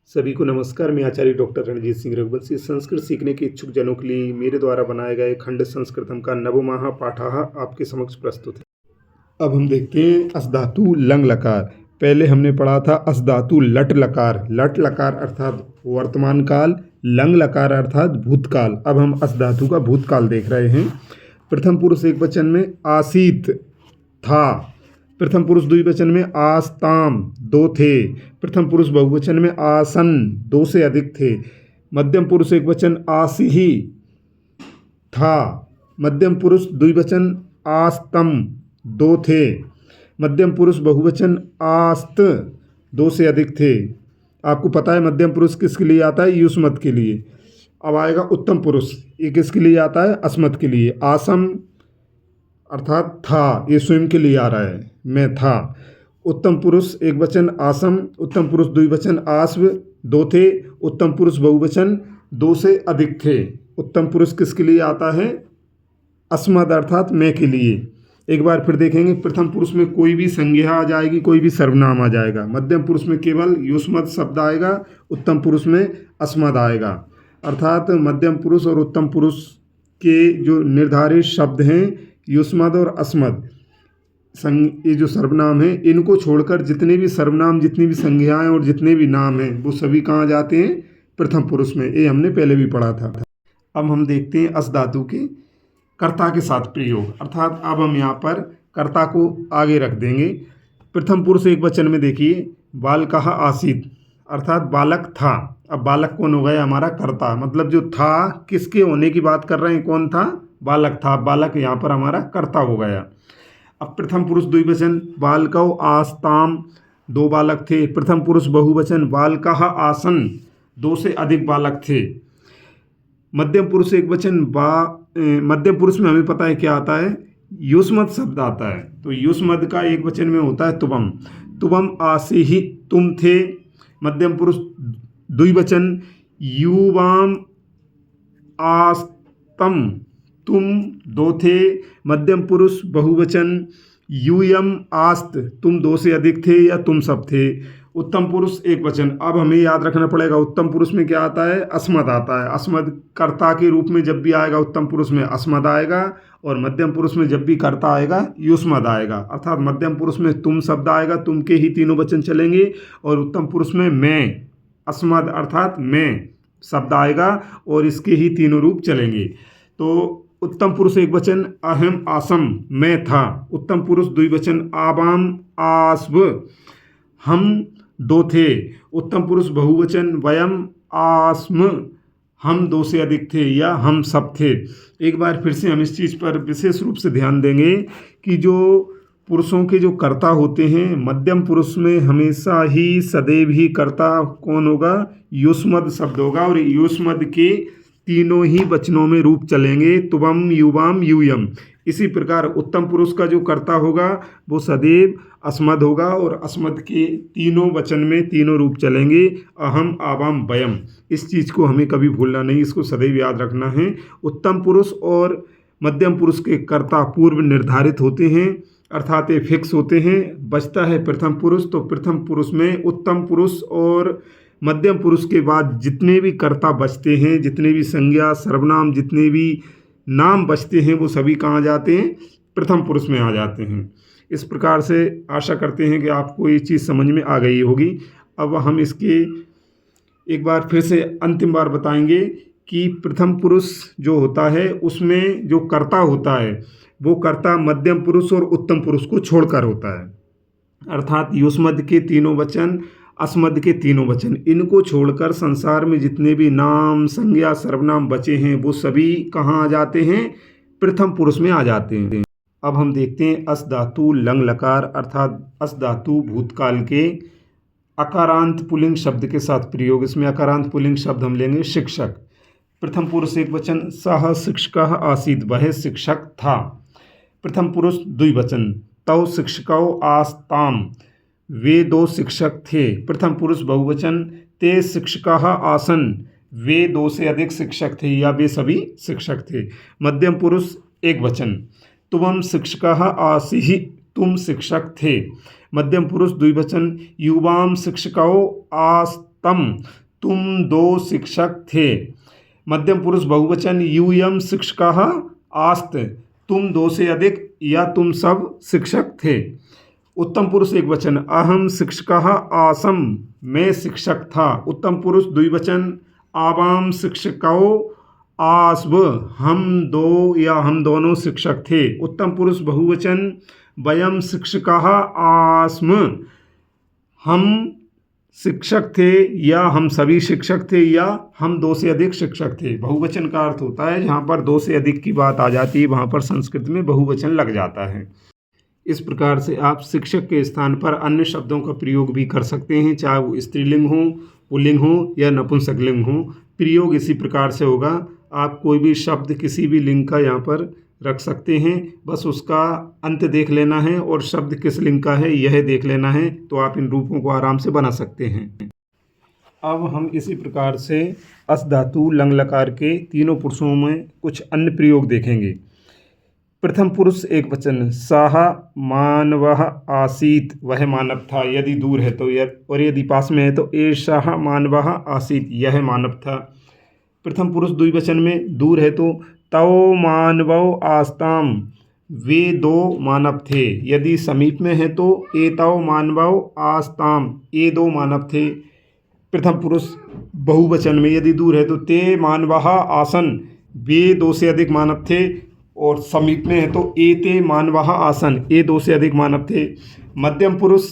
सभी को नमस्कार। मैं आचार्य डॉक्टर रणजीत सिंह रघुवंशी संस्कृत सीखने के इच्छुक जनों के लिए मेरे द्वारा बनाए गए खंड संस्कृतम का नवमाह पाठः आपके समक्ष प्रस्तुत है। अब हम देखते हैं अस्धातु लंग लकार। पहले हमने पढ़ा था अस्धातु लट लकार। लट लकार अर्थात वर्तमान काल, लंग लकार अर्थात भूतकाल। अब हम अस्धातु का भूतकाल देख रहे हैं। प्रथम पुरुष एक वचन में आसीत था। प्रथम पुरुष द्विवचन में आस्ताम दो थे। प्रथम पुरुष बहुवचन में आसन दो से अधिक थे। मध्यम पुरुष एक वचन आसिही था। मध्यम पुरुष द्विवचन आस्तम दो थे। मध्यम पुरुष बहुवचन आस्त दो से अधिक थे। आपको पता है मध्यम पुरुष किसके लिए आता है? युष्मत के लिए। अब आएगा उत्तम पुरुष, ये किसके लिए आता है? अस्मत् के लिए। आसम अर्थात था, ये स्वयं के लिए आ रहा है, मैं था। उत्तम पुरुष एक वचन आसम, उत्तम पुरुष द्विवचन आस्व दो थे। उत्तम पुरुष बहुवचन दो से अधिक थे। उत्तम पुरुष किसके लिए आता है? अस्मद अर्थात मैं के लिए। एक बार फिर देखेंगे, प्रथम पुरुष में कोई भी संज्ञा आ जाएगी, कोई भी सर्वनाम आ जाएगा। मध्यम पुरुष में केवल युष्मद शब्द आएगा। उत्तम पुरुष में अस्मद आएगा। अर्थात मध्यम पुरुष और उत्तम पुरुष के जो निर्धारित शब्द हैं युष्मद और अस्मद, ये जो सर्वनाम हैं, इनको छोड़कर जितने भी सर्वनाम, जितनी भी संज्ञाएं और जितने भी नाम हैं वो सभी कहाँ जाते हैं? प्रथम पुरुष में। ये हमने पहले भी पढ़ा था। अब हम देखते हैं अस धातु के कर्ता के साथ प्रयोग। अर्थात अब हम यहाँ पर कर्ता को आगे रख देंगे। प्रथम पुरुष एक वचन में देखिए, बालकः आसीत् अर्थात बालक था। अब बालक कौन हो गया? हमारा कर्ता। मतलब जो था, किसके होने की बात कर रहे हैं? कौन था? बालक था। बालक यहाँ पर हमारा कर्ता हो गया। अब प्रथम पुरुष द्विवचन बालकौ आस्ताम दो बालक थे। प्रथम पुरुष बहुवचन बालकः आसन दो से अधिक बालक थे। मध्यम पुरुष एक वचन मध्यम पुरुष में हमें पता है क्या आता है? युष्मद शब्द आता है। तो युष्मद का एक वचन में होता है तुवम। तुवम आसिहि तुम थे। मध्यम पुरुष द्विवचन युवाम आस्तम तुम दो थे। मध्यम पुरुष बहुवचन यूयम आस्त तुम दो से अधिक थे या तुम सब थे। उत्तम पुरुष एक वचन। अब हमें याद रखना पड़ेगा उत्तम पुरुष में क्या आता है? अस्मद आता है। अस्मद कर्ता के रूप में जब भी आएगा उत्तम पुरुष में अस्मद आएगा, और मध्यम पुरुष में जब भी कर्ता आएगा युष्मद आएगा। अर्थात मध्यम पुरुष में तुम शब्द आएगा, तुम के ही तीनों वचन चलेंगे। और उत्तम पुरुष में मैं अस्मद अर्थात मैं शब्द आएगा और इसके ही तीनों रूप चलेंगे। तो उत्तम पुरुष एक वचन अहम आसम मैं था। उत्तम पुरुष द्विवचन आबाम आस्व हम दो थे। उत्तम पुरुष बहुवचन वयम आस्म हम दो से अधिक थे या हम सब थे। एक बार फिर से हम इस चीज़ पर विशेष रूप से ध्यान देंगे कि जो पुरुषों के जो कर्ता होते हैं, मध्यम पुरुष में हमेशा ही सदैव ही कर्ता कौन होगा? युष्मद शब्द होगा। और युष्मद के तीनों ही वचनों में रूप चलेंगे, तुवम युवाम यूयम। इसी प्रकार उत्तम पुरुष का जो कर्ता होगा वो सदैव अस्मद होगा, और अस्मद के तीनों वचन में तीनों रूप चलेंगे, अहम आवाम वयम। इस चीज़ को हमें कभी भूलना नहीं, इसको सदैव याद रखना है। उत्तम पुरुष और मध्यम पुरुष के कर्ता पूर्व निर्धारित होते हैं, अर्थात ये फिक्स होते हैं। बचता है प्रथम पुरुष, तो प्रथम पुरुष में उत्तम पुरुष और मध्यम पुरुष के बाद जितने भी कर्ता बचते हैं, जितने भी संज्ञा सर्वनाम, जितने भी नाम बचते हैं, वो सभी कहाँ जाते हैं? प्रथम पुरुष में आ जाते हैं। इस प्रकार से आशा करते हैं कि आपको ये चीज़ समझ में आ गई होगी। अब हम इसके एक बार फिर से अंतिम बार बताएंगे कि प्रथम पुरुष जो होता है उसमें जो कर्ता होता है वो कर्ता मध्यम पुरुष और उत्तम पुरुष को छोड़कर होता है। अर्थात युष्मद के तीनों वचन, अस्मद के तीनों वचन, इनको छोड़कर संसार में जितने भी नाम संज्ञा सर्वनाम बचे हैं वो सभी कहाँ आ जाते हैं? प्रथम पुरुष में आ जाते हैं। अब हम देखते हैं अस धातु लंग लकार अर्थात अस धातु भूतकाल के अकारांत पुल्लिंग शब्द के साथ प्रयोग। इसमें अकारांत पुल्लिंग शब्द हम लेंगे शिक्षक। प्रथम पुरुष एक वचन सह शिक्षकः आसीत् वह शिक्षक था। प्रथम पुरुष द्विवचन तौ शिक्षकौ आस्ताम वे दो शिक्षक थे। प्रथम पुरुष बहुवचन ते शिक्षकाः आसन वे दो से अधिक शिक्षक थे या वे सभी शिक्षक थे। मध्यम पुरुष एक वचन तुवम शिक्षकाः आसिहि तुम शिक्षक थे। मध्यम पुरुष द्विवचन युवाम शिक्षकौ आस्त आस्तं तुम दो शिक्षक थे। मध्यम पुरुष बहुवचन यूयम शिक्षकाः आस्त तुम दो से अधिक या तुम सब शिक्षक थे। उत्तम पुरुष एक वचन अहम शिक्षकः आसम मैं शिक्षक था। उत्तम पुरुष द्विवचन आवाम शिक्षकौ आस्व हम दो या हम दोनों शिक्षक थे। उत्तम पुरुष बहुवचन वयम शिक्षकाः आस्म हम शिक्षक थे या हम सभी शिक्षक थे या हम दो से अधिक शिक्षक थे। बहुवचन का अर्थ होता है जहाँ पर दो से अधिक की बात आ जाती है वहाँ पर संस्कृत में बहुवचन लग जाता है। इस प्रकार से आप शिक्षक के स्थान पर अन्य शब्दों का प्रयोग भी कर सकते हैं, चाहे वो स्त्रीलिंग हो, पुल्लिंग हो या नपुंसकलिंग हो। प्रयोग इसी प्रकार से होगा। आप कोई भी शब्द किसी भी लिंग का यहाँ पर रख सकते हैं, बस उसका अंत देख लेना है और शब्द किस लिंग का है यह देख लेना है, तो आप इन रूपों को आराम से बना सकते हैं। अब हम इसी प्रकार से अस धातु लंग लकार के तीनों पुरुषों में कुछ अन्य प्रयोग देखेंगे। प्रथम पुरुष एक वचन सः मानवः आसीत् वह मानव था, यदि दूर है तो और यदि पास में है तो एषः मानवः आसीत् यह मानव था। प्रथम पुरुष द्विवचन में दूर है तो तौ मानवौ आस्ताम वे दो मानव थे। यदि समीप में है तो एतौ मानवौ आस्ताम ये दो मानव थे। प्रथम पुरुष बहुवचन में यदि दूर है तो ते मानवः आसन वे दो से अधिक मानव थे, और समीप में है तो एते मानवः आसन ये दो से अधिक मानव थे। मध्यम पुरुष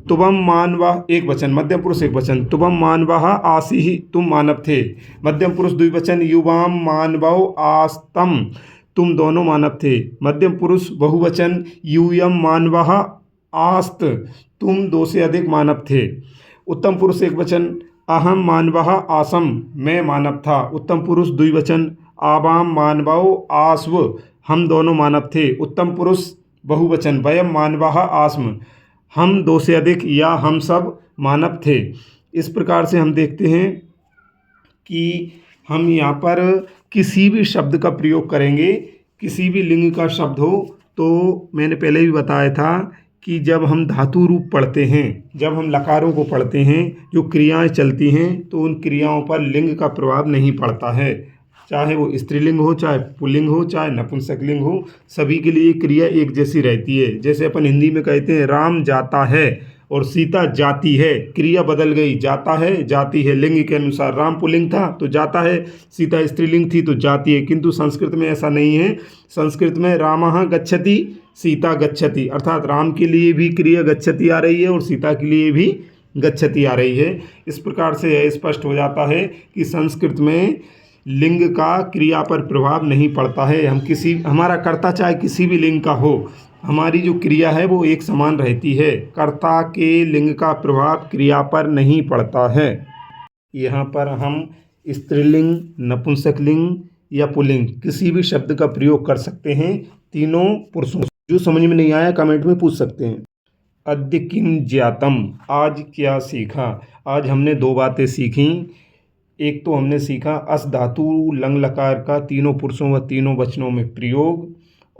तुवम मानवः एक वचन मध्यम पुरुष एक वचन तुवम मानवः आसीहि तुम मानव थे। मध्यम पुरुष द्विवचन युवाम मानवौ आस्तम तुम दोनों मानव थे। मध्यम पुरुष बहुवचन यूयम मानवः आस्त तुम दो से अधिक मानव थे। उत्तम पुरुष एक वचन अहम मानवः आसम मैं मानव था। उत्तम पुरुष द्विवचन आवाम मानवौ आस्व हम दोनों मानव थे। उत्तम पुरुष बहुवचन वयम मानवः आस्म हम दो से अधिक या हम सब मानव थे। इस प्रकार से हम देखते हैं कि हम यहाँ पर किसी भी शब्द का प्रयोग करेंगे, किसी भी लिंग का शब्द हो, तो मैंने पहले भी बताया था कि जब हम धातु रूप पढ़ते हैं, जब हम लकारों को पढ़ते हैं, जो क्रियाएं चलती हैं तो उन क्रियाओं पर लिंग का प्रभाव नहीं पड़ता है। चाहे वो स्त्रीलिंग हो, चाहे पुल्लिंग हो, चाहे नपुंसकलिंग हो, सभी के लिए क्रिया एक जैसी रहती है। जैसे अपन हिंदी में कहते हैं राम जाता है और सीता जाती है, क्रिया बदल गई, जाता है जाती है। लिंग के अनुसार राम पुल्लिंग था तो जाता है, सीता स्त्रीलिंग थी तो जाती है। किंतु संस्कृत में ऐसा नहीं है। संस्कृत में रामः गच्छति सीता गच्छति, अर्थात राम के लिए भी क्रिया गच्छति आ रही है और सीता के लिए भी गच्छति आ रही है। इस प्रकार से यह स्पष्ट हो जाता है कि संस्कृत में लिंग का क्रिया पर प्रभाव नहीं पड़ता है। हमारा कर्ता चाहे किसी भी लिंग का हो, हमारी जो क्रिया है वो एक समान रहती है। कर्ता के लिंग का प्रभाव क्रिया पर नहीं पड़ता है। यहाँ पर हम स्त्रीलिंग, नपुंसकलिंग या पुल्लिंग किसी भी शब्द का प्रयोग कर सकते हैं तीनों पुरुषों। जो समझ में नहीं आया कमेंट में पूछ सकते हैं। अद्य किम ज्ञातम आज क्या सीखा। आज हमने दो बातें सीखी। एक तो हमने सीखा अस धातु लंग लकार का तीनों पुरुषों व तीनों वचनों में प्रयोग,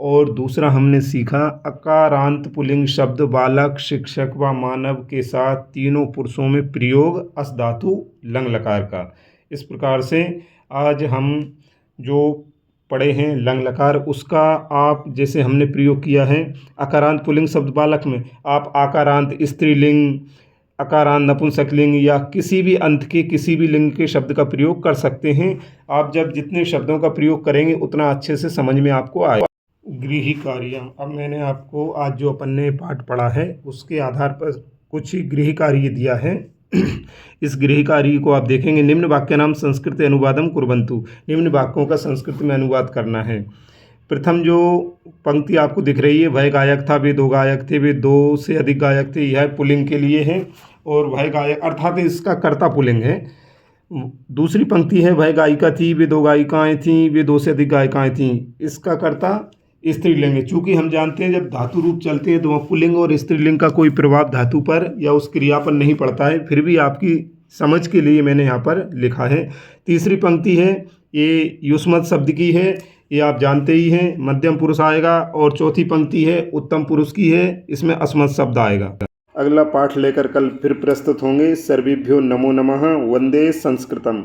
और दूसरा हमने सीखा अकारांत पुल्लिंग शब्द बालक, शिक्षक व मानव के साथ तीनों पुरुषों में प्रयोग अस धातु लंग लकार का। इस प्रकार से आज हम जो पढ़े हैं लंग लकार, उसका आप जैसे हमने प्रयोग किया है अकारांत पुल्लिंग शब्द बालक में, आप आकारांत स्त्रीलिंग, अकारांत नपुंसकलिंग या किसी भी अंत के किसी भी लिंग के शब्द का प्रयोग कर सकते हैं। आप जब जितने शब्दों का प्रयोग करेंगे उतना अच्छे से समझ में आपको आएगा। गृह कार्य, अब मैंने आपको आज जो अपन ने पाठ पढ़ा है उसके आधार पर कुछ गृह कार्य दिया है। इस गृह कार्य को आप देखेंगे। निम्न वाक्य नाम संस्कृत अनुवादम कुर्वन्तु, निम्न वाक्यों का संस्कृत में अनुवाद करना है। प्रथम जो पंक्ति आपको दिख रही है, वह गायक था, वे दो गायक थे, वे दो से अधिक गायक थे, यह पुल्लिंग के लिए है। और वह गायक अर्थात इसका कर्ता पुल्लिंग है। दूसरी पंक्ति है वह गायिका थी, वे दो गायिकाएं थीं, वे दो से अधिक गायिकाएं थीं, इसका कर्ता स्त्रीलिंग है। चूँकि हम जानते हैं जब धातु रूप चलते हैं तो वह पुल्लिंग और स्त्रीलिंग का कोई प्रभाव धातु पर या उस क्रिया पर नहीं पड़ता है, फिर भी आपकी समझ के लिए मैंने यहाँ पर लिखा है। तीसरी पंक्ति है ये युष्मत् शब्द की है, ये आप जानते ही हैं, मध्यम पुरुष आएगा। और चौथी पंक्ति है उत्तम पुरुष की है, इसमें अस्मत् शब्द आएगा। अगला पाठ लेकर कल फिर प्रस्तुत होंगे। सर्वेभ्यो नमो नमः। वंदे संस्कृतम।